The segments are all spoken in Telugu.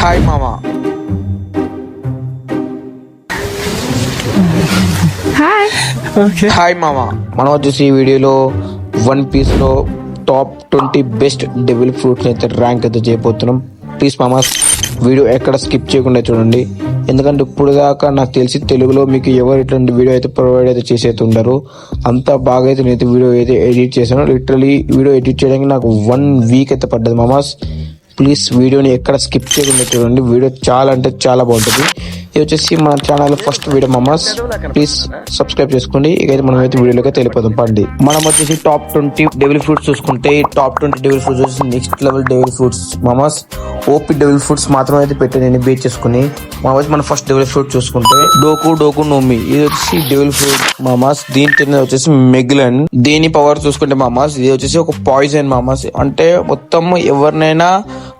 హాయ్ మామా. హాయ్ మామా, మనం వచ్చేసి ఈ వీడియోలో వన్ పీస్ లో టాప్ 20 బెస్ట్ డెవిల్ ఫ్రూట్స్ అయితే ర్యాంక్ అయితే చేయబోతున్నాం. ప్లీజ్ మామా వీడియో ఎక్కడ స్కిప్ చేయకుండా చూడండి, ఎందుకంటే ఇప్పుడు దాకా నాకు తెలిసి తెలుగులో మీకు ఎవరు ఇట్లాంటి వీడియో అయితే ప్రొవైడ్ అయితే చేసేది ఉండరు. అంత బాగా అయితే నేనైతే వీడియో అయితే ఎడిట్ చేశాను. లిటరలీ వీడియో ఎడిట్ చేయడానికి నాకు 1 వీక్ అయితే పడ్డది మామాస్. ప్లీజ్ వీడియోని ఎక్కడ స్కిప్ చేయకుండా చూడండి, వీడియో చాలా అంటే చాలా బాగుంటుంది. ఇది వచ్చేసి మన ఛానల్ ఫస్ట్ వీడియో మామాస్, ప్లీజ్ సబ్స్క్రైబ్ చేసుకోండి. ఇకైతే మనం అయితే వీడియోలోకి వెళ్ళిపోతాం పండి. మనం వచ్చేసి టాప్ 20 డెవిల్ ఫ్రూట్స్ చూసుకుంటే టాప్ 20 డెవిల్ ఫ్రూట్స్ వచ్చేసి నెక్స్ట్ లెవెల్ డెవిల్ ఫ్రూట్స్ మామాస్. ఓపీ డెవిల్ ఫ్రూట్స్ మాత్రం అయితే పెట్టి నేను బేస్ చేసుకుని మన ఫస్ట్ డెవిల్ ఫ్రూట్ చూసుకుంటే డోకు నోమి. ఇది వచ్చేసి డెవిల్ ఫ్రూట్ మామాస్. దీని తిన్నది వచ్చేసి మెగ్లన్. దీని పవర్ చూసుకుంటే మామాస్ ఇది వచ్చేసి ఒక పాయిజన్ మామాస్. అంటే మొత్తం ఎవరినైనా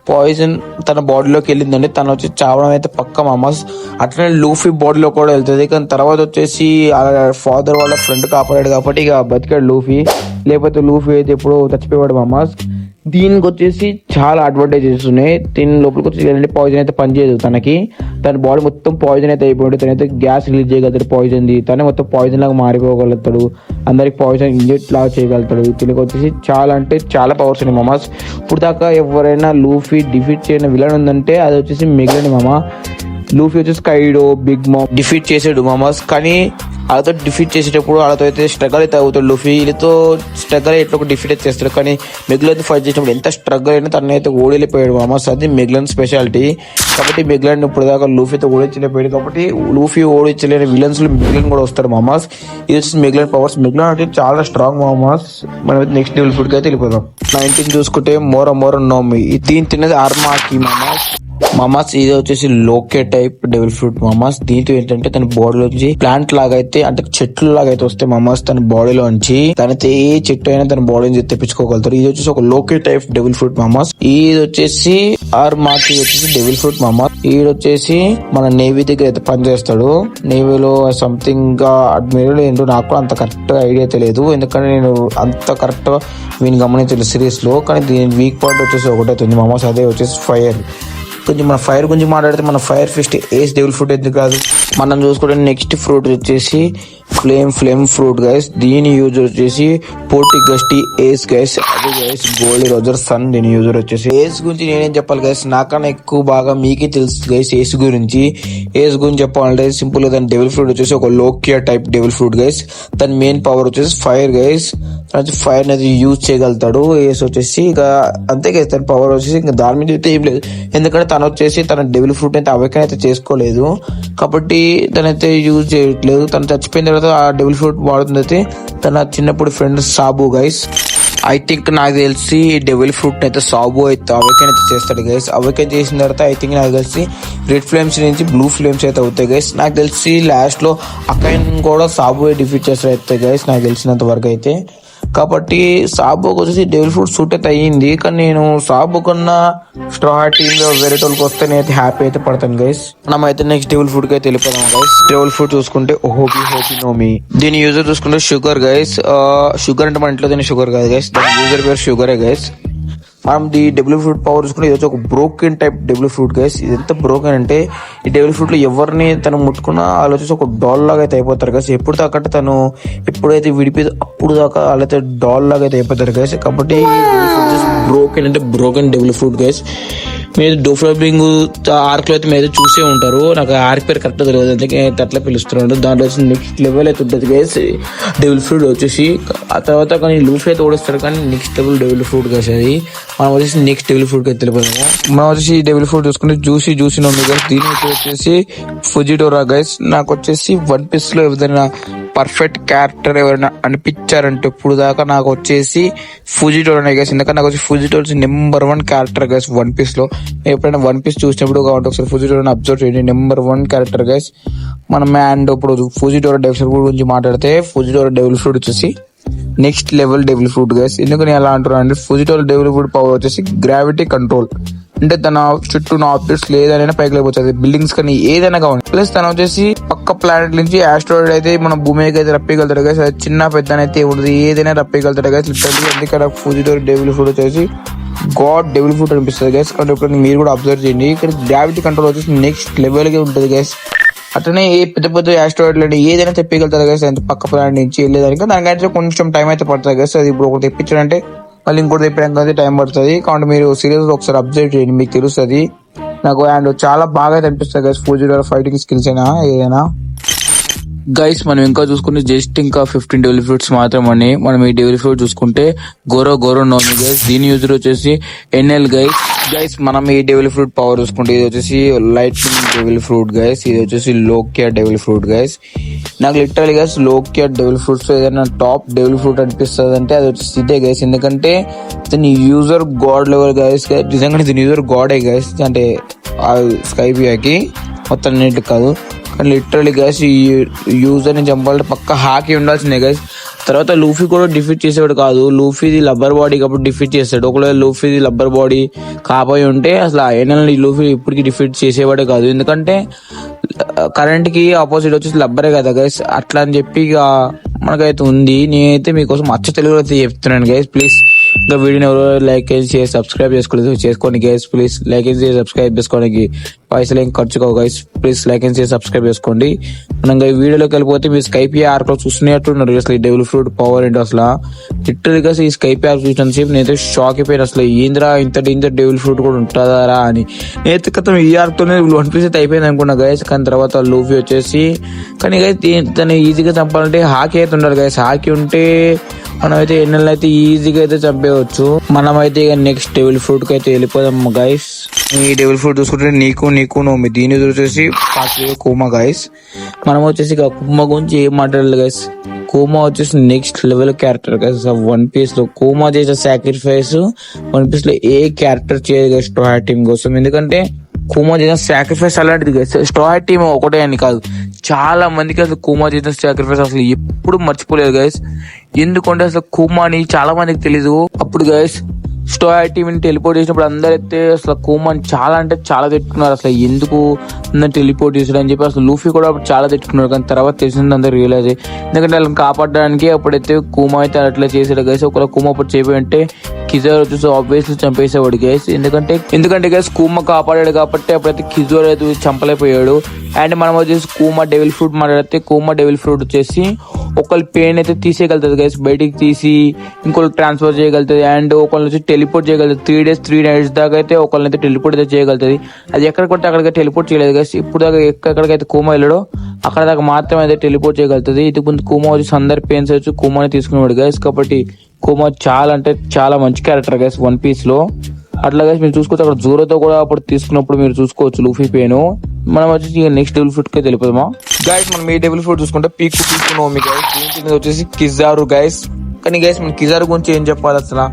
పాయిజన్ తన బాడీలోకి వెళ్ళిందంటే తను వచ్చి చావడం అయితే పక్క మామాస్. అట్లనే లూఫీ బాడీలో కూడా వెళ్తుంది, కానీ తర్వాత వచ్చేసి ఫాదర్ వాళ్ళ ఫ్రెండ్ కాపాడాడు కాబట్టి ఇక బతికాడు లూఫీ, లేకపోతే లూఫీ అయితే ఎప్పుడు చచ్చిపోయాడు మామాస్. దీనికి వచ్చేసి చాలా అడ్వాంటేజెస్ ఉన్నాయి. దీని లోపలికి వచ్చి పాయిజన్ అయితే పనిచేయదు తనకి, తన బాడీ మొత్తం పాయిజన్ అయితే అయిపోయాడు. తనైతే గ్యాస్ రిలీజ్ చేయగలుగుతాడు పాయిజన్ ది, తనే మొత్తం పాయిజన్ లాగా మారిపోగలుగుతాడు, అందరికి పాయిజన్ ఇంజెక్ట్ లాగా చేయగలుగుతాడు. దీనికి వచ్చేసి చాలా అంటే చాలా పవర్స్ ఉన్నాయి మామాస్. ఇప్పుడు దాకా ఎవరైనా లూఫీ డిఫీట్ చేయని విలన్ ఉందంటే అది వచ్చేసి మెగ్లన్ మామా. లూఫీ వచ్చేసి కైడో, బిగ్ మామ్ డిఫీట్ చేసాడు మామాస్, కానీ వాళ్ళతో డిఫీట్ చేసేటప్పుడు వాళ్ళతో అయితే స్ట్రగల్ అయితే అవుతాడు లూఫీ. వీళ్ళతో స్ట్రగల్ ఎట్లా ఒక డిఫీట్ అయితే చేస్తాడు, కానీ మెగ్లన్ ఫైట్ చేసినప్పుడు ఎంత స్ట్రగల్ అయినా తన అయితే ఓడిపోయాడు మామాస్. అది మెగ్లన్ స్పెషాలిటీ. కాబట్టి మెగ్లన్ ఇప్పుడు దాకా లూఫీతో ఓడించలేకపోయాడు, కాబట్టి లూఫీ ఓడించలేని విలన్స్ లో మెగ్లన్ కూడా వస్తాడు మామాస్. ఇది వచ్చేసి మెగ్లన్ పవర్స్. మెగ్లన్ అంటే చాలా స్ట్రాంగ్ మామాస్. మనం నెక్స్ట్ లెవెల్ ఫుడ్ కి అయితే వెళ్ళిపోదాం. 19 చూసుకుంటే మోర నోమి. దీని తిన్నది ఆర్మాకి మామాస్. ఇది వచ్చేసి లోకే టైప్ డెవిల్ ఫ్రూట్ మామాస్. దీంతో ఏంటంటే తన బాడీలో నుంచి ప్లాంట్ లాగా అయితే అంటే చెట్లు లాగా అయితే వస్తే మామాస్ తన బాడీలో నుంచి తనైతే ఏ చెట్టు అయినా తన బాడీ నుంచి తెప్పించుకోగలుగుతారు. ఇది వచ్చేసి ఒక లోకే టైప్ డెవిల్ ఫ్రూట్ మామాస్. ఇది వచ్చేసి ఆర్మాకి వచ్చేసి డెవిల్ ఫ్రూట్ మామాస్. ఇది వచ్చేసి మన నేవీ దగ్గర అయితే పనిచేస్తాడు. నేవీలో సంథింగ్ అడ్మిరల్ ఏంటో నాకు అంత కరెక్ట్ గా ఐడియా తెలియదు, ఎందుకంటే నేను అంత కరెక్ట్ గా వీని గమనించలేదు సిరీస్ లో. కానీ దీని వీక్ పాయింట్ వచ్చేసి ఒకటైతుంది మామాస్, అదే వచ్చేసి ఫైర్. కొంచెం మన ఫైర్ గురించి మాట్లాడితే మన ఫైర్ ఫిస్ట్ ఏస్ డెవిల్ ఫ్రూట్ ఎందుకు కాదు. మనం చూసుకుంటే నెక్స్ట్ ఫ్రూట్ వచ్చేసి ఫ్లేమ్ ఫ్రూట్ గైస్. దీని యూజర్ వచ్చేసి పోర్టిగస్టీ ఏస్ గైస్. అదే గైస్ గోల్డ్ రోజర్ సన్. దీని యూజర్ వచ్చేసి ఏస్ గురించి నేనేం చెప్పాలి గైస్, నాకన్నా ఎక్కువ బాగా మీకే తెలుసు గైస్ ఏస్ గురించి. ఏస్ గురించి చెప్పాలంటే సింపుల్ గా దాని డెవిల్ ఫ్రూట్ వచ్చేసి ఒక లోకియా టైప్ డెవిల్ ఫ్రూట్ గైస్. దాని మెయిన్ పవర్ వచ్చేసి ఫైర్ గైస్. ఫైర్ అనేది యూజ్ చేయగలుగుతాడు ఏస్ వచ్చేసి. ఇక అంతే గైస్ తన పవర్ వచ్చేసి ఇంకా దాని మీద అయితే ఏం లేదు, ఎందుకంటే తను వచ్చేసి తన డెవిల్ ఫ్రూట్ అయితే అవేకన్ అయితే చేసుకోలేదు కాబట్టి తనైతే యూజ్ చేయట్లేదు. తను చచ్చిపోయిన తర్వాత ఆ డెవిల్ ఫ్రూట్ వాడుతుంది అయితే తన చిన్నప్పుడు friend Sabu guys. I think నాకు తెలిసి డెవిల్ ఫ్రూట్ అయితే సాబు అయితే అవేకన్ అయితే చేస్తాడు గైస్. అవేకన్ చేసిన తర్వాత ఐ థింక్ నాకు తెలిసి రెడ్ ఫ్లేమ్స్ నుంచి బ్లూ ఫ్లేమ్స్ అయితే అవుతాయి గైస్. నాకు తెలిసి లాస్ట్ లో అకైన్ కూడా సాబు డిఫీట్ చేస్తారు అయితే గైస్ నాకు తెలిసినంత వరకు అయితే. కాబట్టి సాబుకి వచ్చేసి డెవిల్ ఫ్రూట్ సూట్ అయితే అయ్యింది, కానీ నేను సాబు కన్నా స్ట్రా టీమ్ లో వేరే వాళ్ళకి వస్తే నేనైతే హ్యాపీ అయితే పడతాను గైస్. మనం అయితే నెక్స్ట్ డెవిల్ ఫ్రూట్ కి అయితే వెళ్ళిపోదాం గైస్. డెవిల్ ఫ్రూట్ చూసుకుంటే హోపీ నోమి. దీని యూజర్ చూసుకుంటే షుగర్ గైస్. షుగర్ అంటే మన ఇంట్లో తినే షుగర్ కాదు గైస్, దాని యూజర్ పేరు షుగరే గైస్. మనం ఈ డెవిల్ ఫ్రూట్ పవర్ చూసుకుంటే ఇది వచ్చి ఒక broken type devil fruit guys. ఇది ఎంత బ్రోకెన్ అంటే ఈ డెవిల్ ఫ్రూట్ లో ఎవరిని తను ముట్టుకున్నా వాళ్ళు వచ్చేసి ఒక డాల్ లాగా అయితే అయిపోతారు గైస్. ఎప్పుడు దాకా అంటే తను ఎప్పుడైతే విడిపి అప్పుడు దాకా వాళ్ళైతే డాల్ లాగా అయితే అయిపోతారు గైస్. కాబట్టి బ్రోకెన్ అంటే బ్రోకెన్ డెవిల్ ఫ్రూట్ గైస్. మీరు డోఫ్లబింగ్ ఆర్క్ లో అయితే మీరు చూసే ఉంటారు, నాకు ఆర్క్ పేరు కరెక్ట్ తెలియదు అందుకే అట్లా పిలుస్తున్నాడు. దాంట్లో వచ్చి నెక్స్ట్ లెవెల్ అయితే ఉంటుంది గైస్ డెవిల్ ఫ్రూట్ వచ్చేసి. ఆ తర్వాత కానీ లూఫీ అయితే ఓడిస్తారు, కానీ next level devil fruit guys అది. మనం వచ్చేసి నెక్స్ట్ డెవిల్ ఫ్రూట్ అయితే తెలిపోదాము. మనం వచ్చేసి డెవిల్ ఫ్రూట్ చూసుకుంటే జ్యూసీ నోమి గైస్. దీని వచ్చేసి ఫుజిటోరా గైస్. నాకు వచ్చేసి వన్ పీస్ లో ఏదైనా పర్ఫెక్ట్ క్యారెక్టర్ ఎవరైనా అనిపించారంటే ఇప్పుడు దాకా నాకు వచ్చేసి ఫుజిటోరా గైస్. ఎందుకంటే నాకు వచ్చి Fujitora number 1 character guys one piece లో. ఎప్పుడైనా వన్ పీస్ చూసినప్పుడు కాబట్టి ఒకసారి ఫుజిటోరా అబ్జర్వ్ చేయండి, నెంబర్ 1 క్యారెక్టర్ గైస్. మనం అండ్ ఇప్పుడు ఫుజిటోరా డెవిల్ ఫ్రూట్ గురించి మాట్లాడితే ఫుజిటోరా డెవిల్ ఫ్రూట్ వచ్చేసి next level devil fruit guys. ఎందుకని ఎలా అంటున్నా అంటే ఫుజిటోరా డెవిల్ ఫ్రూట్ పవర్ వచ్చేసి గ్రావిటీ కంట్రోల్. అంటే తన చుట్టూ ఆబ్జెక్ట్స్ ఏదైనా పైకి లేకపోతుంది, బిల్డింగ్స్ కానీ ఏదైనా కావాలి. ప్లస్ తను వచ్చేసి పక్క ప్లానెట్ నుంచి ఆస్ట్రాయిడ్ అయితే మన భూమికి అయితే రప్పగలుగుతాడు గైస్. అది చిన్న పెద్ద అయితే ఉండదు, ఏదైనా రప్పగలుగుతాడు గైస్ లిటరల్లీ. ఎందుకంటే ఫుజిటోరా డెవిల్ ఫ్రూట్ వచ్చేసి గాడ్ డెవిల్ ఫ్రూట్ అనిపిస్తుంది గైస్. కాబట్టి ఇప్పుడు మీరు కూడా అబ్జర్వ్ చేయండి. ఇక్కడ గ్రావిటీ కంట్రోల్ వచ్చేసి నెక్స్ట్ లెవెల్గా ఉంటుంది గైస్. అట్లనే ఏ పెద్ద పెద్ద ఆస్ట్రాయిడ్లు ఏదైనా తెప్పగలుగుతారు గైస్. అంత పక్క ప్లానెట్ నుంచి వెళ్ళేదానికి దానికైతే కొంచెం టైం అయితే పడుతుంది గైస్. అది ఇప్పుడు ఒకటి తెప్పించాడంటే మళ్ళీ ఇంకోటి తెప్పడానికి అయితే టైం పడుతుంది. కాబట్టి మీరు సీరియస్ గా ఒకసారి అబ్జర్వ్ చేయండి, మీకు తెలుస్తుంది నాకు. అండ్ చాలా బాగా అయితే అనిపిస్తుంది గైస్ 4G ఫైటింగ్ స్కిల్స్ అయినా ఏదైనా. గైస్ మనం ఇంకా చూసుకుంటే జస్ట్ ఇంకా 15 డెవిల్ ఫ్రూట్స్ మాత్రమని. మనం ఈ డెవిల్ ఫ్రూట్ చూసుకుంటే గోరో నోమి గైస్. దీని యూజర్ వచ్చేసి NL గైస్. మనం ఈ డెవిల్ ఫ్రూట్ పవర్ చూసుకుంటే ఇది వచ్చేసి లైట్నింగ్ డెవిల్ ఫ్రూట్ గైస్. ఇది వచ్చేసి లోకియా డెవిల్ ఫ్రూట్ గైస్. నాకు లిటరలీ గైస్ లోకియా డెవిల్ ఫ్రూట్స్ ఏదైనా టాప్ డెవిల్ ఫ్రూట్ అనిపిస్తుంది అంటే అది వచ్చేసి ఇదే గైస్. ఎందుకంటే దీని యూజర్ గాడ్ లెవెల్ గైస్. నిజంగా దీని యూజర్ గాడే గైస్. అంటే స్కైపియాకి మొత్తం నీట్ కాదు కానీ లిటరలీ గైస్ ఈ యూజర్ ని చంపాలంటే పక్క హాకీ ఉండాల్సిందే గైస్. తర్వాత లూఫీ కూడా డిఫీట్ చేసేవాడు కాదు. లూఫీది లబ్బర్ బాడీ కాబట్టి డిఫీట్ చేస్తాడు. ఒకవేళ లూఫీది లబ్బర్ బాడీ కాబోయి ఉంటే అసలు ఏనల్ని లూఫీ ఇప్పటికి డిఫీట్ చేసేవాడే కాదు. ఎందుకంటే కరెంట్ కి ఆపోజిట్ వచ్చేసి లబ్బరే కదా గైస్. అట్లా అని చెప్పి ఇక మనకైతే ఉంది. నేనైతే మీకోసం తెలుగులో అయితే చెప్తున్నాను గైస్. ప్లీజ్ ఇంకా వీడియోని ఎవరో లైక్ చేసి సబ్స్క్రైబ్ చేసుకోండి గైస్. ప్లీజ్ లైక్ చేసి సబ్స్క్రైబ్ చేసుకోవడానికి పైసలు ఏం ఖర్చు కావు గైస్. ప్లీజ్ లైక్ చేసి సబ్స్క్రైబ్ చేసుకోండి. మనం ఈ వీడియోలోకి వెళ్ళిపోతే మీరు స్కైపీ ఆర్క్ లో చూస్తున్నట్టున్నారు అసలు ఈ డెవిల్ ఫ్రూట్ పవర్ ఏంటో అసలు. లిటరల్గా ఈ స్కైపీ ఆర్క్ చూసినంతసేపు నేనైతే షాక్ అయిపోయాను. అసలు ఏంద్రా ఇంత డెవిల్ ఫ్రూట్ కూడా ఉంటుందారా అని. నేనైతే క్రితం ఈ ఆర్క్ తోనే 1 piece అయితే అయిపోయింది అనుకున్నా గైస్. కానీ తర్వాత లూఫీ వచ్చేసి కానీ గైస్ తను ఈజీగా చంపాలంటే హాకీ అయితే ఉండాలి గైస్. హాకీ ఉంటే మనమైతే ఎన్నెల్ అయితే ఈజీగా అయితే చంపేయవచ్చు. మనమైతే ఇక నెక్స్ట్ డెవిల్ ఫ్రూట్ కి అయితే వెళ్ళిపోదాం గైస్. ఈ డెవిల్ ఫ్రూట్ చూసుకుంటే నీకు నోమి. దీని వచ్చేసి కోమా గైస్. మనం వచ్చేసి ఇక కోమా గురించి ఏం మాట్లాడాలి గైస్. కోమా వచ్చేసి next level character guys. 1 piece లో కోమా చేసే సాక్రిఫైస్ 1 piece లో ఏ క్యారెక్టర్ చేయదు గైస్ స్ట్రా టీమ్ కోసం. ఎందుకంటే కోమా చేసిన సాక్రిఫైస్ అలాంటిది గైస్. స్ట్రా టీమ్ ఒకటే అని కాదు, చాలా మందికి అసలు కోమా చేసిన సాక్రిఫైస్ అసలు ఎప్పుడు మర్చిపోలేదు గైస్. ఎందుకంటే అసలు కోమాని చాలా మందికి తెలీదు. అప్పుడు గైస్ స్టో టీమ్ టెలిపోర్ట్ చేసినప్పుడు అందరైతే అసలు కోమాని చాలా అంటే చాలా తిట్టుకున్నారు. అసలు ఎందుకు టెలిపోర్ట్ చేసాడు అని చెప్పి అసలు లూఫీ కూడా అప్పుడు చాలా తిట్టుకున్నారు. కానీ తర్వాత తెలిసింది అందరూ రియలైజ్ అయ్యి, ఎందుకంటే వాళ్ళని కాపాడడానికి అప్పుడైతే కోమా అయితే అట్లా చేసాడు గైస్. ఒకవేళ కోమా అప్పుడు చేయబోయి అంటే కిజోర్ వచ్చేసి ఆబ్వియస్లీ చంపేసేవాడు గైస్. ఎందుకంటే గైస్ కోమా కాపాడాడు కాబట్టి అప్పుడైతే కిజోర్ అయితే చంపలేకపోయాడు. అండ్ మనం వచ్చేసి కోమా డెవిల్ ఫ్రూట్ మాట్లాడితే కోమా డెవిల్ ఫ్రూట్ వచ్చేసి ఒకళ్ళ పెయిన్ అయితే తీసేయగలుగుతుంది గైస్. బయటికి తీసి ఇంకొకరికి ట్రాన్స్ఫర్ చేయగలుగుతుంది. అండ్ ఒకళ్ళ నుంచి టెలిపోర్ట్ చేయగలుగుతుంది. 3 days 3 nights దాకా అయితే ఒకళ్ళని అయితే టెలిపోర్ట్ అయితే చేయగలుగుతుంది. అది ఎక్కడ కొట్టి అక్కడికి టెలిపోర్ట్ చేయలేదు గైస్. ఇప్పుడు దాకా ఎక్కడికైతే కోమా వెళ్ళాడో అక్కడ దాకా మాత్రమే అయితే టెలిపోర్ట్ చేయగలుగుతుంది. ఇది ముందు కోమా వచ్చి అందరి పెయిన్స్ వచ్చి కోమాని తీసుకునేవాడు గైస్. కాబట్టి కోమా చాలా అంటే చాలా మంచి క్యారెక్టర్ గైస్ 1 piece లో. అట్లా గైస్ మీరు చూసుకోవచ్చు అక్కడ జోరోతో కూడా అప్పుడు తీసుకున్నప్పుడు మీరు చూసుకోవచ్చు లూఫీ పెయిన్. మనం వచ్చేసి నెక్స్ట్ డెవిల్ ఫ్రూట్ కి తెలిపోదామా గైస్. మనం ఈ డెవిల్ ఫ్రూట్ చూసుకుంటే పీకు నోమి గైస్. దీని వచ్చేసి కిజారు గైస్. కానీ గైస్ మన కిజారు గురించి ఏం చెప్పాలి అసలు.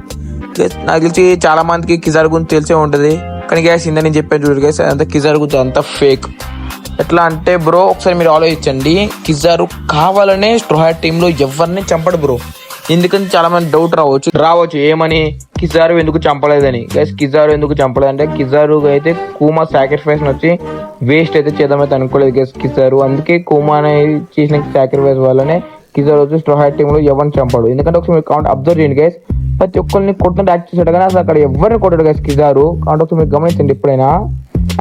నాకు తెలిసి చాలా మందికి కిజారు గురించి తెలిసే ఉంటది. కానీ గైస్ ఇంత నేను చెప్పాను చూడు గైస్, అంత కిజారు గురించి అంత ఫేక్. ఎట్లా అంటే బ్రో ఒకసారి మీరు ఆలోచించండి, కిజారు కావాలనే స్ట్రా టీమ్ లో ఎవరిని చంపడు బ్రో. ఎందుకంటే చాలా మంది డౌట్ రావచ్చు ఏమని కిజారు ఎందుకు చంపలేదని. గైస్ కిజారు ఎందుకు చంపలేదంటే కిజారు అయితే కూమా సాక్రిఫైస్ వచ్చి వేస్ట్ అయితే చేద్దామైతే అనుకోలేదు గైస్ కిజారు. అందుకే కూమా చేసిన సాక్రిఫైస్ వల్లనే కిజారు వచ్చి స్ట్రా టీమ్ లో ఎవరిని చంపాడు. ఎందుకంటే ఒకసారి మీరు కౌంట్ అబ్జర్వ్ చేయండి గైస్, ప్రతి ఒక్కరిని కొట్టుకుంటే యాక్ట్ చేశాడు కానీ అసలు అక్కడ ఎవరిని కొట్టాడు గైస్ కిజారు. కాబట్టి ఒకసారి మీరు గమనించండి ఎప్పుడైనా.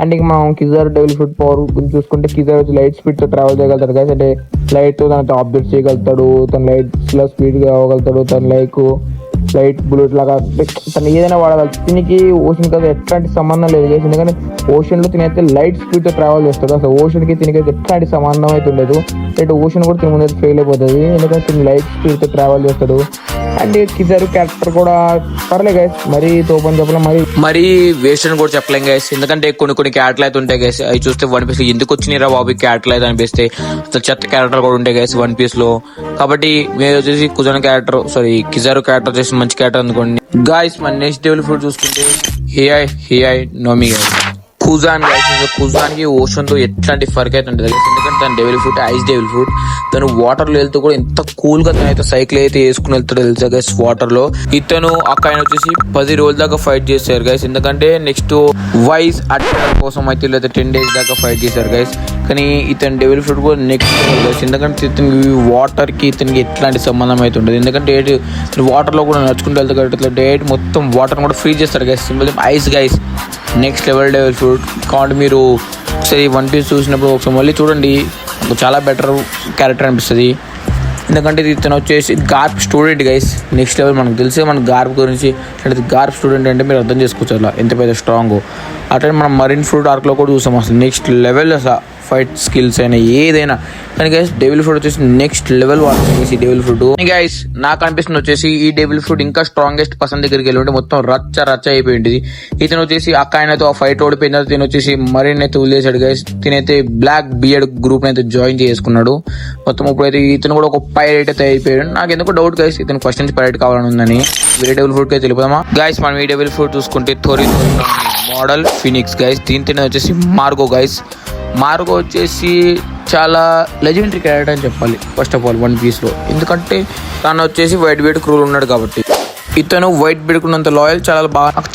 అండ్ ఇంక మనం కిజారు డెవిల్ ఫ్రూట్ పవర్ గురించి చూసుకుంటే కిజారు వచ్చి లైట్ స్పీడ్ తో ట్రావెల్ చేయగలుగుతాడు గైస్. అంటే లైట్ తో తనతో ఆబ్జెక్ట్ చేయగలుగుతాడు, తన లైట్ లో స్పీడ్ గా అవ్వగలుగుతాడు, తన లైట్ బుల్లెట్ లాగా తను ఏదైనా వాడగలుగుతాడు. దీనికి ఓషన్ కదా ఎట్లాంటి సంబంధం లేదు గైస్. ఎందుకంటే ఓషన్ లో తినైతే లైట్ స్పీడ్ తో ట్రావెల్ చేస్తాడు. అసలు ఓషన్ కి తినకైతే ఎట్లాంటి సంబంధం అయితే ఉండదు. అయితే ఓషన్ కూడా తిన ముందు ఫెయిల్ అయిపోతుంది. ఎందుకంటే తిని లైట్ స్పీడ్ తో ట్రావెల్ చేస్తాడు. అండ్ కిజారు క్యారెక్టర్ కూడా పర్లే గైస్, మరీ తోపని చెప్పలేం, మరి వేస్ట్ అని కూడా చెప్పలేం గైస్. ఎందుకంటే కొన్ని క్యారెక్టర్లు అయితే ఉంటాయి గైస్, అవి చూస్తే 1 piece ఎందుకు వచ్చినారా బాబు క్యారెక్టర్లు అయితే అనిపిస్తే అసలు చెత్త క్యారెక్టర్ కూడా ఉంటాయి గైస్ 1 piece లో. కాబట్టి మీరు వచ్చేసి కిజారు క్యారెక్టర్ వచ్చేసి మంచి క్యారెక్టర్ అనుకోండి గాయస్. మన నెక్స్ట్ డెవిల్ ఫ్రూట్ చూసుకుంటే హియై నోమి గైస్. కుజాన్ గైస్. కుజాన్ కి ఓషన్ తో ఎట్లాంటి ఫర్క్ అయితే ఉంటుంది గైస్. ఎందుకంటే తన devil fruit ice devil fruit. తను వాటర్ లో వెళ్తూ కూడా ఎంత కూల్ గా తనైతే సైకిల్ అయితే వేసుకుని వెళ్తాడు తెలుసా గైస్ వాటర్ లో. ఇతను అక్కడ వచ్చేసి 10 రోజుల దాకా ఫైట్ చేశారు గైస్. ఎందుకంటే నెక్స్ట్ వైస్ అటాక్ కోసం అయితే లేదా 10 days దాకా ఫైట్ చేశారు గైస్. కానీ ఇతని డెవిల్ ఫ్రూట్ కూడా నెక్స్ట్ లెవెల్ గైస్. ఎందుకంటే ఇతనికి వాటర్కి ఇతనికి ఎట్లాంటి సంబంధం అయితే ఉండదు. ఎందుకంటే వాటర్లో కూడా నడుచుకుంటూ వెళ్తాడు కాబట్టి ఇట్లా డైరెక్ట్ మొత్తం వాటర్ కూడా ఫ్రీజ్ చేస్తారు guys. Simple ice guys, next level devil fruit. కాబట్టి మీరు ఒకసారి వన్ పీస్ చూసినప్పుడు ఒకసారి మళ్ళీ చూడండి, చాలా బెటర్ క్యారెక్టర్ అనిపిస్తుంది. ఎందుకంటే ఇతను వచ్చేసి గార్ప్ స్టూడెంట్ గైస్. నెక్స్ట్ లెవెల్ మనకు తెలిసే మన గార్ప్ గురించి. అంటే గార్ప్ స్టూడెంట్ అంటే మీరు అర్థం చేసుకోవచ్చు అలా ఎంత పెద్ద స్ట్రాంగ్. అట్లా మనం మరీన్ ఫ్రూట్ ఆర్క్లో కూడా చూసాం. అసలు నెక్స్ట్ లెవెల్ అసలు ఫైట్ స్కిల్స్ అయినా ఏదైనా. కానీ గైస్ డెవిల్ ఫ్రూట్ వచ్చేసి నెక్స్ట్ లెవెల్ వాడుతుంది ఈ డెవిల్ ఫ్రూట్. గైస్ నాకు అనిపిస్తుంది వచ్చేసి ఈ డెవిల్ ఫ్రూట్ ఇంకా స్ట్రాంగెస్ట్ పర్సన్ దగ్గరికి వెళ్ళి ఉంటే మొత్తం రచ్చ అయిపోయింది. ఇతను వచ్చేసి అక్క ఆయనతో ఆ ఫైట్ ఓడిపోయిన తర్వాత తిని వచ్చేసి మరీన్ అయితే వదిలేసాడు గైస్. తినైతే బ్లాక్ బియర్డ్ గ్రూప్ అయితే జాయిన్ చేసుకున్నాడు. మొత్తం ఇప్పుడైతే ఇతను కూడా ఒక పైరేట్ అయితే అయిపోయాడు. నాకు ఎందుకో డౌట్ గైస్ ఇతను ఫస్ట్ నుంచి పైరేట్ కావాలని ఉందని. వేరే డెవిల్ ఫ్రూట్ అయితే వెళ్ళిపోదామా గైస్. మనం ఈ డెవిల్ ఫ్రూట్ చూసుకుంటే థోరీ మోడల్ ఫినిక్స్ గైస్. దీంతో వచ్చేసి మార్గో గైస్. మార్గో వచ్చేసి చాలా లెజెండరీ క్యారెక్టర్ అని చెప్పాలి ఫస్ట్ ఆఫ్ ఆల్ వన్ పీస్లో. ఎందుకంటే తను వచ్చేసి వైట్ బీడ్ క్రూల్ ఉన్నాడు కాబట్టి. ఇతను వైట్ బీడ్ ఉన్నంత లాయల్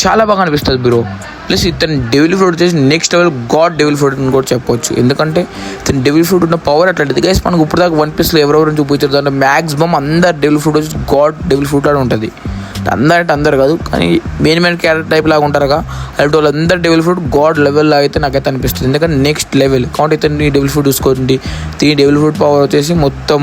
చాలా బాగా అనిపిస్తుంది బ్రో. ప్లస్ ఇతను డెవిల్ ఫ్రూట్ వచ్చేసి next level God devil fruit అని కూడా చెప్పొచ్చు. ఎందుకంటే ఇతను డెవిల్ ఫ్రూట్ ఉన్న పవర్ అట్లాంటిది గైస్. మనకు ఇప్పుడు దాకా వన్ పీస్లో ఎవరెవరిని చూపించారు అంటే మ్యాక్సిమం అందరు డెవిల్ ఫ్రూట్ వచ్చి గాడ్ డెవిల్ ఫ్రూట్ అని ఉంటుంది. అందరు కాదు కానీ మెయిన్ క్యారెక్టర్ టైప్ లాగా ఉంటారుగా అలాంటి వాళ్ళందరూ డెవిల్ ఫ్రూట్ గాడ్ లెవెల్ లాగా అయితే నాకైతే అనిపిస్తుంది. ఎందుకంటే నెక్స్ట్ లెవెల్ కాబట్టి ఇతను డెవిల్ ఫ్రూట్ చూసుకోండి. దీని డెవిల్ ఫ్రూట్ పవర్ వచ్చేసి మొత్తం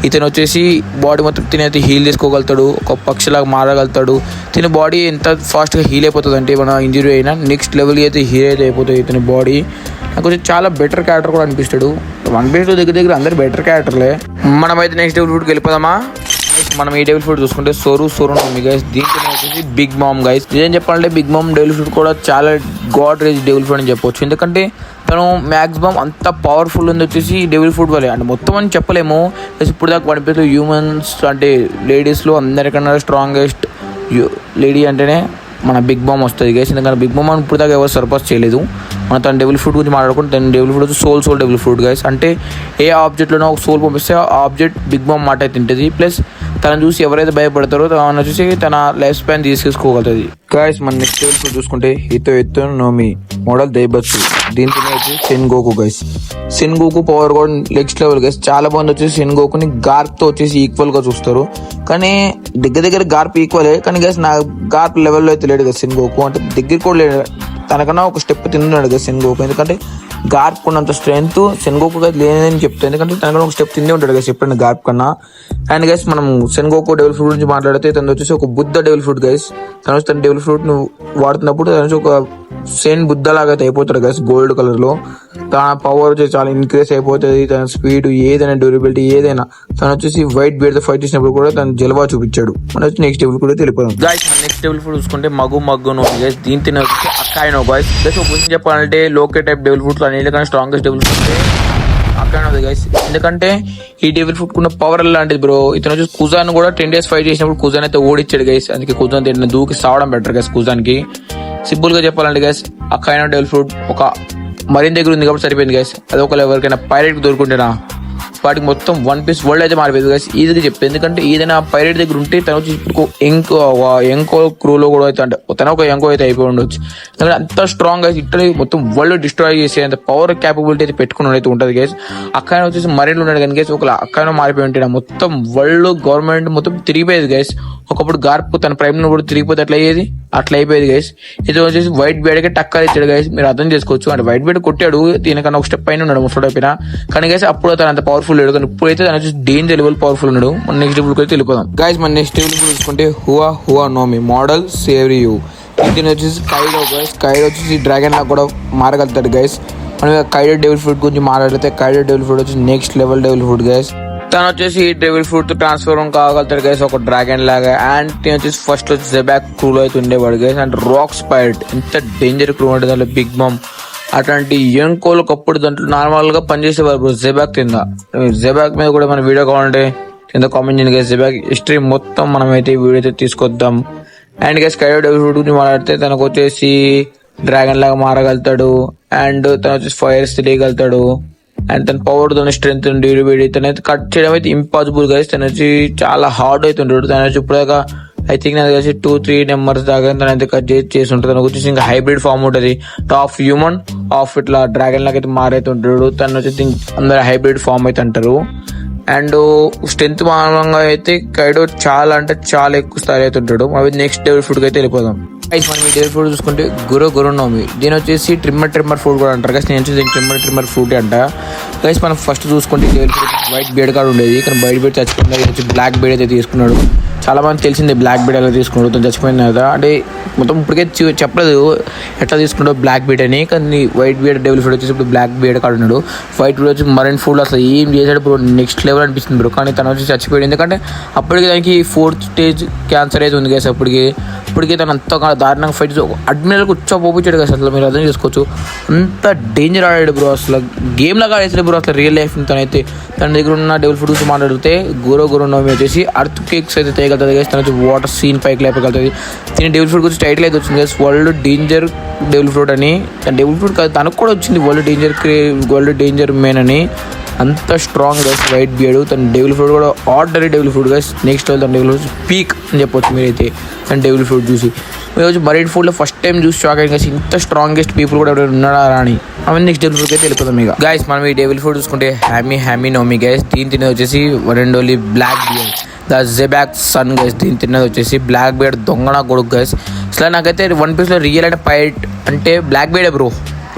ఇతను వచ్చేసి బాడీ మొత్తం తినైతే హీల్ చేసుకోగలుగుతాడు. ఒక పక్షిలాగా మారగలుగుతాడు. తిన బాడీ ఎంత ఫాస్ట్గా హీల్ అయిపోతుంది అంటే మన ఇంజరీ అయినా నెక్స్ట్ లెవెల్కి అయితే హీల్ అయితే అయిపోతుంది ఇతని బాడీ. నాకు వచ్చి చాలా బెటర్ క్యారెక్టర్ కూడా అనిపిస్తాడు. వన్ పీస్ దగ్గర అందరు బెటర్ క్యారెక్టర్లే. మనమైతే నెక్స్ట్ డెవిల్ ఫ్రూట్కి వెళ్ళిపోదామా. మనం ఈ డెవిల్ ఫ్రూట్ చూసుకుంటే సోరు ఉంది గైస్. దీంట్లో వచ్చేసి బిగ్ మామ్ గైస్. ఏం చెప్పాలంటే బిగ్ మామ్ డెవిల్ ఫ్రూట్ కూడా చాలా గాడ్ రేజ్ డెవిల్ ఫ్రూట్ అని చెప్పొచ్చు. ఎందుకంటే తను మ్యాక్సిమం అంత పవర్ఫుల్ ఉంది వచ్చేసి డెవిల్ ఫ్రూట్ వల్లే. అంటే మొత్తం అని చెప్పలేము. ఇప్పుడు దాకా పడిపోతే హ్యూమన్స్ అంటే లేడీస్లో అందరికన్నా స్ట్రాంగెస్ట్ లేడీ అంటేనే మన బిగ్ బామ్ వస్తుంది గైస్. ఎందుకంటే బిగ్ బామ్ ఇప్పుడు దాకా ఎవరు సర్పాస్ చేయలేదు. మనం తన డెవిల్ ఫ్రూట్ గురించి మాట్లాడుకుంటే తన డెవిల్ ఫ్రూట్ వచ్చి సోల్ డెవిల్ ఫ్రూట్ గైస్. అంటే ఏ ఆబ్జెక్ట్లోనో ఒక సోల్ పంపిస్తే ఆ ఆబ్జెక్ట్ బిగ్ బామ్ మాట అయితే తింటుంది. ప్లస్ తనను చూసి ఎవరైతే భయపడతారో తను చూసి తన లైఫ్ స్పాన్ తీసేసుకోగలుగుతుంది గైస్. మన నెక్స్ట్ డెవిల్ ఫ్రూట్ చూసుకుంటే ఎత్తు నోమి మోడల్ దైబత్సు. దీంతో వచ్చి సెన్గోకు గైస్. సెన్గోకు పవర్ కూడా నెక్స్ట్ లెవెల్ గైస్. చాలా మంది వచ్చేసి సెన్గోకుని గార్ప్తో వచ్చేసి ఈక్వల్ గా చూస్తారు. కానీ దగ్గర గార్ప్ ఈక్వలే. కానీ గైస్ నా గార్ప్ లెవెల్లో అయితే లేడు కదా సెన్గోకు. అంటే దగ్గర కూడా లేడు. తనకన్నా ఒక స్టెప్ తిన్నాడు కదా సెన్గోకు. ఎందుకంటే గార్ప్ ఉన్నంత స్ట్రెంత్ సెన్గోకు లేదని చెప్తాను. ఎందుకంటే తనకన్నా ఒక స్టెప్ తిందే ఉంటాడు కదా ఎప్పుడైనా గార్ప్ కన్నా. అండ్ గైస్ మనం సెన్గోకు డెవిల్ ఫ్రూట్ గురించి మాట్లాడితే తను వచ్చేసి ఒక బుద్ధ డెవిల్ ఫ్రూట్ గైస్. తన డెవిల్ ఫ్రూట్ ను వాడుతున్నప్పుడు తను ఒక సేన్ బుద్ధ లాగా అయితే అయిపోతాడు గైస్ గోల్డ్ కలర్ లో. తన పవర్ వచ్చేసి చాలా ఇంక్రీస్ అయిపోతుంది. తన స్పీడ్ ఏదైనా డ్యూరబిలిటీ ఏదైనా. తను వచ్చేసి వైట్ బీడ్ తో ఫైట్ చేసినప్పుడు కూడా తను జలవా చూపించాడు. మన వచ్చి నెక్స్ట్ డెవిల్ కూడా తెలిపోయాం గైస్. నెక్స్ట్ డెవిల్ ఫ్రూట్ చూసుకుంటే మగ్గును గైస్. దీంతో వచ్చి అక్కాయినో గైస్. ఒక క్వశ్చన్ చెప్పాలంటే లోకే టైప్ డెవిల్ ఫ్రూట్ అన్నిటికన్నా స్ట్రాంగెస్ట్ డెవిల్ ఫ్రూట్ అక్కాయినో గైస్. ఎందుకంటే ఈ డెవిల్ ఫ్రూట్ కున్న పవర్ లాంటిది బ్రో. ఇతను వచ్చి కుజాన్ కూడా 10 days ఫైట్ చేసినప్పుడు కుజాన్ అయితే ఓడిచ్చాడు గైస్. అందుకే కుజాన్ తింటే దూకి సావడం బెటర్ గైస్ కుజాన్ కి. సింపుల్ గా చెప్పాలంటే గైస్ అక్కాయినో డెవిల్ ఫ్రూట్ ఒక మరీన్ దగ్గర ఉంది కాబట్టి సరిపోయింది గైస్. అది ఒకవేళ ఎవరికైనా పైరేట్ కి దొరుకుంటేనా వాటికి మొత్తం వన్ పీస్ వరల్డ్ అయితే మారిపోయింది గైస్. ఈజీగా చెప్పేది. ఎందుకంటే ఏదైనా పైరేట్ దగ్గర ఉంటే తను వచ్చి ఎంకో క్రూలో కూడా అయితే అంటే తన ఒక ఎంకో అయితే అయిపోయి ఉండొచ్చు. ఎందుకంటే అంత స్ట్రాంగ్ గా ఇట్లా మొత్తం వరల్డ్ డిస్ట్రాయ్ చేసే అంత పవర్ క్యాపబిలిటీ అయితే పెట్టుకుని అయితే ఉంటుంది గైస్. అక్కాయన వచ్చేసి మరీన్లో ఉన్నాడు కానీ గైస్ ఒక అక్కాయన మారిపోయి ఉంటే మొత్తం వరల్డ్ గవర్నమెంట్ మొత్తం తిరిగిపోయేది గైస్. ఒకప్పుడు గార్ప్ తన ప్రైమ్ కూడా తిరిగిపోతే అట్లా అయిపోయేది గైస్. ఇది వచ్చేసి వైట్ బేడ్ కి టక్కర్ ఇచ్చాడు గైస్. మీరు అర్థం చేసుకోవచ్చు. అంటే వైట్ బేడ్ కొట్టాడు దీనికన్నా ఒక స్టెప్ పైన ఉన్నాడు ముసడు అయిపోయినా. కానీ గైస్ అప్పుడు తన అంత పవర్ఫుల్ లేడు. కానీ ఇప్పుడైతే తన వచ్చేసి డేంజర్ లెవెల్ పవర్ఫుల్ ఉన్నాడు. మన నెక్స్ట్ లెవెల్ అయితే వెళ్ళిపోదాం గైస్. మన నెక్స్ట్ లెవెల్ చూసుకుంటే హువా నోమి మోడల్ సేవ్ యూ. దీని వచ్చేసి కైడో గైస్. కైడో వచ్చేసి డ్రాగన్ లా కూడా మారగలుగుతాడు గైస్. మనం కైడో డెవిల్ ఫ్రూట్ గురించి మాట్లాడితే కైడో డెవిల్ ఫ్రూట్ వచ్చి next level devil fruit guys. తను వచ్చేసి డెవిల్ ఫ్రూట్ తో ట్రాన్స్ఫార్మ్ కాగలుగుతాడు గైస్ ఒక డ్రాగన్ లాగా. అండ్ తను వచ్చేసి ఫస్ట్ వచ్చి జెబాక్ క్రూలో అయితే ఉండేవాడు గైస్. అండ్ రాక్స్ పైరట్ ఎంత డేంజర్ క్రూ ఉంటుంది దాంట్లో బిగ్ మామ్. అట్లాంటి ఎంకోలు కప్పుడు దాంట్లో నార్మల్ గా పనిచేసేవారు జెబాక్ కింద. జెబాక్ మీద కూడా మన వీడియో కావాలంటే కింద కామెంట్ చేయండి గైస్. జెబాక్ హిస్టరీ మొత్తం మనం అయితే వీడియో అయితే తీసుకొద్దాం. అండ్ గైస్ కైడో డెవిల్ ఫ్రూట్ గురించి మాట్లాడితే తనకు వచ్చేసి డ్రాగన్ లాగా మారగలుగుతాడు. అండ్ తను వచ్చేసి ఫైర్స్ తెలియగలుగుతాడు. అండ్ తన పవర్ తోని స్ట్రెంత్ డ్యూరబిలిటీ తనైతే కట్ చేయడం అయితే ఇంపాసిబుల్ గైస్. తను వచ్చి చాలా హార్డ్ అవుతుంటాడు. తను వచ్చి ఇప్పుడు ఐ థింక్ నాకు వచ్చి 2-3 నెంబర్స్ దాకా తనైతే కట్ చేసి ఉంటుంది. తనకు వచ్చేసి ఇంకా హైబ్రిడ్ ఫామ్ ఉంటుంది, టాప్ హ్యూమన్ ఆఫ్ ఇట్లా డ్రాగన్ లాగా అయితే మారైతే ఉంటాడు. తను వచ్చేసి అందరు హైబ్రిడ్ ఫామ్ అయితే అంటారు. అండ్ స్ట్రెంత్ మానంగా అయితే కైడో చాలా అంటే చాలా ఎక్కువ స్థాయి అయితే ఉంటాడు. అవి నెక్స్ట్ డెవిల్ ఫుడ్ అయితే వెళ్ళిపోదాం. మనం ఈ డెవిల్ ఫుడ్ చూసుకుంటే గురునోమి, దీని వచ్చేసి ట్రిమ్మర్ ఫుడ్ కూడా అంటారు గైస్. నేను వచ్చేసి దీన్ని ట్రిమ్మర్ ఫుడ్ అంట గైస్. మనం ఫస్ట్ చూసుకుంటే devil food white bead card ఉండేది, కానీ వైట్ బీడ్ చచ్చిపోయింది, బ్లాక్ బీడ్ అయితే తీసుకున్నాడు. చాలా మంది తెలిసిందే బ్లాక్ బీడ్ ఎలా తీసుకున్నాడు, తను చచ్చిపోయింది కదా. అంటే మొత్తం ఇప్పటికే చెప్పలేదు ఎట్లా తీసుకున్నాడు బ్లాక్ బీడ్ అని, కానీ వైట్ బీడ్ డెవిల్ ఫుడ్ వచ్చేసి ఇప్పుడు బ్లాక్ బీడ్ కార్డ్ ఉన్నాడు. వైట్ బీడ్ వచ్చి మరైన్ ఫుడ్ అసలు ఏం చేశాడు బ్రో, నెక్స్ట్ లెవెల్ అనిపిస్తుంది బ్రో. కానీ తను వచ్చి చచ్చిపోయాడు, ఎందుకంటే అప్పటికి దానికి 4th స్టేజ్ క్యాన్సర్ అయితే ఉంది గైస్. అప్పటికే తను అంత దారుణంగా ఫైట్ అడ్మిరల్కి పోపించాడు కదా అసలు. మీరు అర్థం చేసుకోవచ్చు, అంత డేంజర్ ఆడాడు బ్రో. అసలు గేమ్ లాగా ఆడేసాడు బ్రో అసలు రియల్ లైఫ్. తనైతే తన దగ్గర ఉన్న డెవిల్ ఫుడ్ గురించి మాట్లాడితే గురునోమి వచ్చేసి అర్త్ కేక్స్ అయితే తేయగలుగుతుంది గైస్. తన వచ్చి వాటర్ సీన్ పైకి లేపగలుగుతుంది. దీని డెవిల్ ఫుడ్ గురించి టైటిల్ అయితే వచ్చింది guys, world danger devil fruit అని. డెవిల్ ఫ్రూట్ కాదు, తనకు కూడా వచ్చింది వరల్డ్ డేంజర్ మెయిన్ అని. అంత స్ట్రాంగ్ గైస్ వైట్ బియర్డ్. తన డెవిల్ ఫ్రూట్ కూడా ఆర్డరీ devil fruit guys. Next level తన డెవిల్ ఫ్రూట్ పీక్ అని చెప్పొచ్చు మీరైతే తన డెవిల్ ఫ్రూట్ చూసి. మీరు వచ్చి మరైన్ ఫుడ్లో ఫస్ట్ టైం చూసి షాక్ అయ్యింది గైస్, ఇంత స్ట్రాంగెస్ట్ పీపుల్ కూడా ఎవరైనా ఉన్నారా అని. అవన్నీ నెక్స్ట్ డెవిల్ ఫ్రూట్ అయితే వెళ్ళిపోతాం ఇక గైస్. మనం ఈ డెవిల్ ఫ్రూట్ చూసుకుంటే హ్యామీ నోమి గైస్. దీని తినేది వచ్చేసి one and only Blackbeard the జెబాక్ సన్ గైస్. దీని తిన్నది వచ్చేసి బ్లాక్ బీడ్ దొంగన కొడుకు గైస్. అసలు నాకైతే వన్ పీస్లో రియల్ అయిన పైరట్ అంటే బ్లాక్ బీడే బ్రో.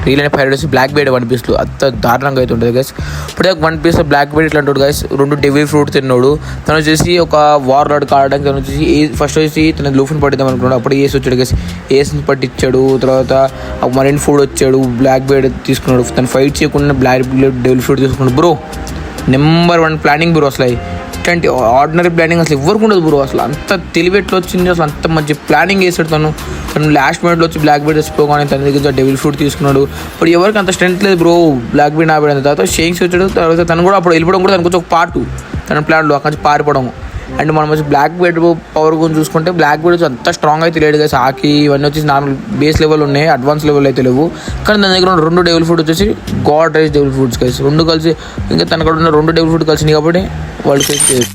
రియల్ అయిన పైరట్ వచ్చి బ్లాక్ బీడ్ వన్ పీస్లో అంత దారుణంగా అయితే ఉంటుంది గైస్. ఇప్పుడు వన్ పీస్లో బ్లాక్ బీడ్ ఇట్లా ఉంటుంది గైస్. 2 డెవిల్ ఫ్రూట్ తిన్నాడు. తను వచ్చేసి ఒక వార్ లార్డ్ కావడానికి తను వచ్చేసి ఫస్ట్ వచ్చేసి తన లూఫ్ని పట్టిద్దాం అనుకున్నాడు. అప్పుడు ఏస్ వచ్చాడు గైస్, ఏస్ని పట్టించాడు. తర్వాత మరైన్ ఫుడ్ వచ్చాడు, బ్లాక్ బీడ్ తీసుకున్నాడు. తను ఫైట్ చేయకుండా బ్లాక్ బీడ్ డెవిల్ ఫ్రూట్ తీసుకున్నాడు బ్రో. Number 1 planning bro. అసలు ఇట్లాంటి ఆర్డినరీ ప్లానింగ్ అసలు ఎవరికి ఉండదు బ్రో. అసలు అంత తెలివెట్లో వచ్చింది, అసలు అంత మంచి ప్లానింగ్ వేసాడు తను. లాస్ట్ మినిట్లో వచ్చి బ్లాక్ బీడ్ తెచ్చిపోగానే తన దగ్గర డెవిల్ ఫ్రూట్ తీసుకున్నాడు. ఇప్పుడు ఎవరికి అంత స్ట్రెంత్ లేదు బ్రో బ్లాక్ బీడ్ ఆపేయడం. తర్వాత షేక్స్ వచ్చాడు. తర్వాత తను కూడా అప్పుడు వెళ్ళిపోవడం కూడా తనకు వచ్చి ఒక పార్ట్ తన ప్లాన్లో అక్కడి నుంచి పారిపోవడం. అండ్ మనం వచ్చి బ్లాక్ బీడ్ పవర్ గురించి చూసుకుంటే బ్లాక్ బీడ్ వచ్చి అంత స్ట్రాంగ్ అయితే లేడు కదా. సాకి ఇవన్నీ వచ్చి నార్మల్ బేస్ లెవెల్ ఉన్నాయి, అడ్వాన్స్ లెవెల్ అయితే లేవు. కానీ తన దగ్గర ఉన్న 2 డెవిల్ ఫ్రూట్ వచ్చేసి God rice devil fruits guys. 2 కలిసి ఇంకా తన కూడా ఉన్న 2 డెవిల్ ఫ్రూట్ కలిసినాయి కాబట్టి వాళ్ళు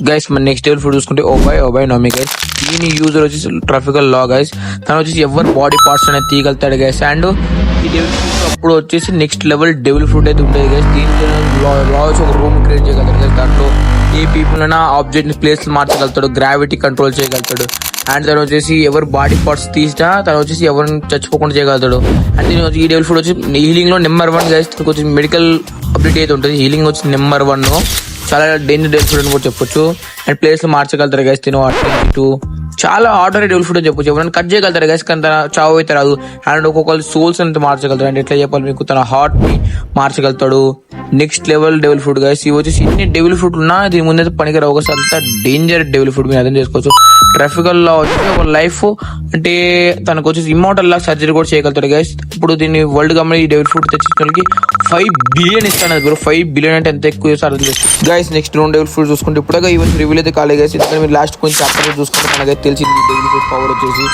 గైస్. మన నెక్స్ట్ డెవిల్ ఫ్రూట్ చూసుకుంటే ఓబాయ్ నోమి గైస్. దీని యూజర్ వచ్చేసి ట్రాఫికల్ లా గైస్. తను వచ్చేసి ఎవరు బాడీ పార్ట్స్ అనేది తీయగలుగుతాడు గైస్. అండ్ ఈ డెవిల్ ఫ్రూట్ అప్పుడు వచ్చేసి నెక్స్ట్ లెవెల్ డెవిల్ ఫ్రూట్ అయితే ఉంటుంది గైస్. దీంట్లో లా వచ్చి ఒక రూమ్ క్రియేట్ చేయగలుగుతాడు గైస్. దాంట్లో ఏ పీపుల్ అయినా ఆబ్జెక్ట్ ప్లేస్ మార్చగలుగుతాడు, గ్రావిటీ కంట్రోల్ చేయగలుగుతాడు. అండ్ తను వచ్చేసి ఎవరు బాడీ పార్ట్స్ తీసినా తను వచ్చేసి ఎవరిని చచ్చిపోకుండా చేయగలుగుతాడు. అండ్ ఈ డెవిల్ ఫ్రూట్ వచ్చి హీలింగ్ లో నెంబర్ 1 గైస్. తనకు వచ్చి మెడికల్ అబిలిటీ అయితే ఉంటుంది. హీలింగ్ వచ్చి నెంబర్ 1, చాలా డేంజర్ డెవిల్ ఫ్రూట్ అని కూడా చెప్పొచ్చు. అండ్ ప్లేస్ లో మార్చగలుగుతారు గైస్. తిను అటు చాలా ఆర్డరీ డెవిల్ ఫ్రూట్ అని చెప్పొచ్చు. ఎవరైనా కట్ చేయగలుగుతారు గైస్, కానీ తన చావు అయితే రాదు. అండ్ ఒక్కొక్కరు సోల్స్ అంతా మార్చగలుగుతారు. అంటే ఎట్లా చెప్పాలి మీకు, తన హార్ట్ ని మార్చగలుగుతాడు. Next level devil fruit guys. ఇవి వచ్చేసి ఇన్ని డెవిల్ ఫ్రూట్ ఉన్నా దీని ముందైతే పనికి రావు గైస్. అంత డేంజర్ డెవిల్ ఫ్రూట్ మీరు అర్థం చేసుకోవచ్చు. ట్రాఫికల్ లా వచ్చేసి ఒక లైఫ్ అంటే తనకు వచ్చేసి ఇమ్మోర్టల్ లా సర్జరీ కూడా చేయగలుగుతాడు గైస్. ఇప్పుడు దీన్ని వరల్డ్ గమని ఈ డెవిల్ ఫ్రూట్ తెచ్చిన వాళ్ళకి 5 బిలియన్ ఇస్తాను బ్రో. 5 బిలియన్ అంటే ఎంత ఎక్కువ అర్థం చేసుకోవచ్చు గైస్. నెక్స్ట్ 2 డెవిల్ ఫ్రూట్ చూసుకుంటే ఇప్పుడు ఈవెంట్ రివీల్ అయితే కాలేదు గైస్. ఎందుకంటే మీరు లాస్ట్ కొంచెం చాప్టర్ చూసుకుంటే మనకైతే తెలిసింది డెవిల్ ఫ్రూట్ పవర్ వచ్చేసి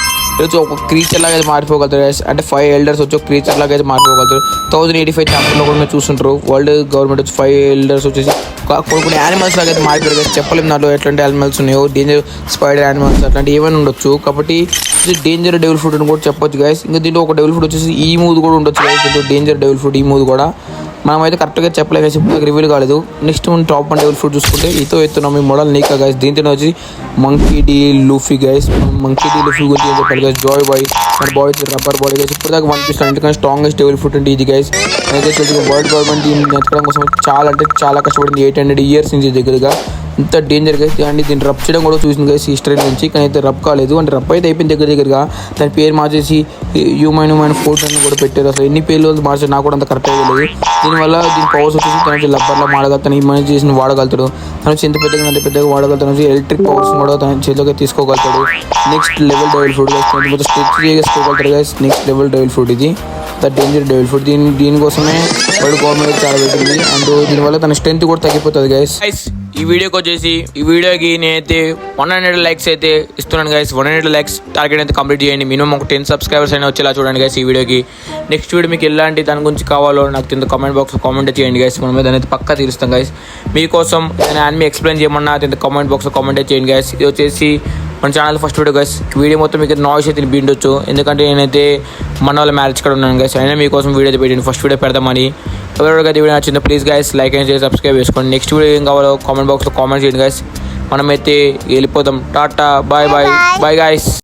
ఒక క్రీచర్ లాగా అయితే మారిపోగలుగుతారు గైస్. అంటే 5 ఎల్డర్స్ వచ్చి ఒక క్రీచర్ లాగా అయితే మారిపోగలుగుతారు. 1085 చాప్టర్ లో కూడా మీరు చూస్తుంటారు. వరల్డ్ గవర్నమెంట్ వచ్చి 5 ఎల్డర్స్ వచ్చేసి కొన్ని యానిమల్స్ లాగా అయితే మారిపోయారు గైస్. చెప్పలేము దాంట్లో ఎట్లాంటి యానిమల్స్ ఉన్నాయో, డేంజర్ స్పైడర్ యానిమల్స్ అట్లాంటి ఏమైనా ఉండొచ్చు. కాబట్టి ఇది డేంజర్ డెవిల్ ఫ్రూట్ అని కూడా చెప్పొచ్చు గైస్. ఇంకా దీంట్లో ఒక డెవిల్ ఫ్రూట్ వచ్చేసి ఈ మూవ్ కూడా ఉండొచ్చు గైస్. దీంట్లో డేంజర్ డెవిల్ ఫ్రూట్ ఈ మూవ్ కూడా మనం అయితే కరెక్ట్గా చెప్పలేదు గైస్. ఇప్పుడు రివీల్ కాలేదు. నెక్స్ట్ మనం టాప్ 1 డెవిల్ ఫ్రూట్ చూసుకుంటే ఇతో ఎత్తున్నాం మీ మోడల్ నీకా గైస్. దీంతో వచ్చి Monkey D Luffy guys. Monkey D Luffy గురించి ఏం చెప్పాలి గైస్. జాయ్ బాయ్ మన బాయ్ రబ్బర్ బాడీ గైస్. ఇప్పుడు దాకా 1 పీస్ ఎందుకంటే స్ట్రాంగెస్ట్ డెవిల్ ఫ్రూట్ అంటే ఇది గైస్. అయితే వరల్డ్ గవర్నమెంట్ దీన్ని ఎత్తడం కోసం చాలా అంటే చాలా కష్టపడింది. 800 years నుంచి దగ్గరగా ఇంత డేంజర్ గైస్. అండ్ దీన్ని రబ్ చేయడం కూడా చూసింది గైస్ హిస్టరీ నుంచి. కానీ అయితే రబ్ కాలేదు. అంటే రబ్ అయితే అయిపోయింది దగ్గరగా. దాని పేరు మార్చేసి హ్యూమన్ ఫోర్ట్ అని కూడా పెట్టారు. అసలు ఎన్ని పేర్లు మార్చారు నాకు కూడా అంత కరెక్ట్ అయ్యలేదు. దీనివల్ల దీని పవర్స్ వచ్చేసి తన లబ్బర్లో వాడగలుగుతాను. ఈ మనీ చేసి వాడగలుగుతాడు. తను ఎంత పెద్దగా వాడగలుగుతాను. ఎలక్ట్రిక్ పవర్స్ కూడా తన చేతిలోకి తీసుకోగలుగుతాడు. Next level devil fruit guys. మొత్తం స్ట్రెచ్ చేసుకోగలుగుతారు guys. Next level devil fruit ఇది డేంజర్ డెవిల్ ఫ్రూట్. దీనికోసమే వరల్డ్ గవర్నమెంట్ చాలా పెట్టింది. అండ్ దీనివల్ల తన స్ట్రెంత్ కూడా తగ్గిపోతుంది గైస్. ఈ వీడియోకి వచ్చేసి ఈ వీడియోకి నేనైతే 100 likes అయితే ఇస్తున్నాను గైస్. 100 likes టార్గెట్ అయితే కంప్లీట్ చేయండి. మినిమం ఒక 10 subscribers అయినా వచ్చేలా చూడండి గైస్ ఈ వీడియోకి. నెక్స్ట్ వీడియో మీకు ఎలాంటి దాని గురించి కావాలో నాకు కింద కామెంట్ బాక్స్లో కామెంట్ చేయండి గైస్. మనం దాని అయితే పక్కా తీరుస్తాం గైస్. మీకోసం నేను యానిమే ఎక్స్ప్లెయిన్ చేయమన్నా కింద కామెంట్ బాక్స్లో కామెంట్ చేయండి గైస్. ఇది వచ్చేసి మన channel first video guys. Video మొత్తం మీకు నాయిస్ అయితే వినిపించవచ్చు, ఎందుకంటే నేనైతే మన వాళ్ళ మ్యారేజ్ కూడా ఉన్నాను గైస్. అయినా మీకోసం వీడియో అయితే పెట్టాను, ఫస్ట్ వీడియో పెడదామని. ఎవరికైతే వీడియో నచ్చిందో please guys like and share subscribe చేసుకోండి. నెక్స్ట్ వీడియో ఏం కావాలో కామెంట్ బాక్స్లో కామెంట్ చేయండి గైస్. మనమైతే వెళ్ళిపోదాం. Tata bye bye bye guys.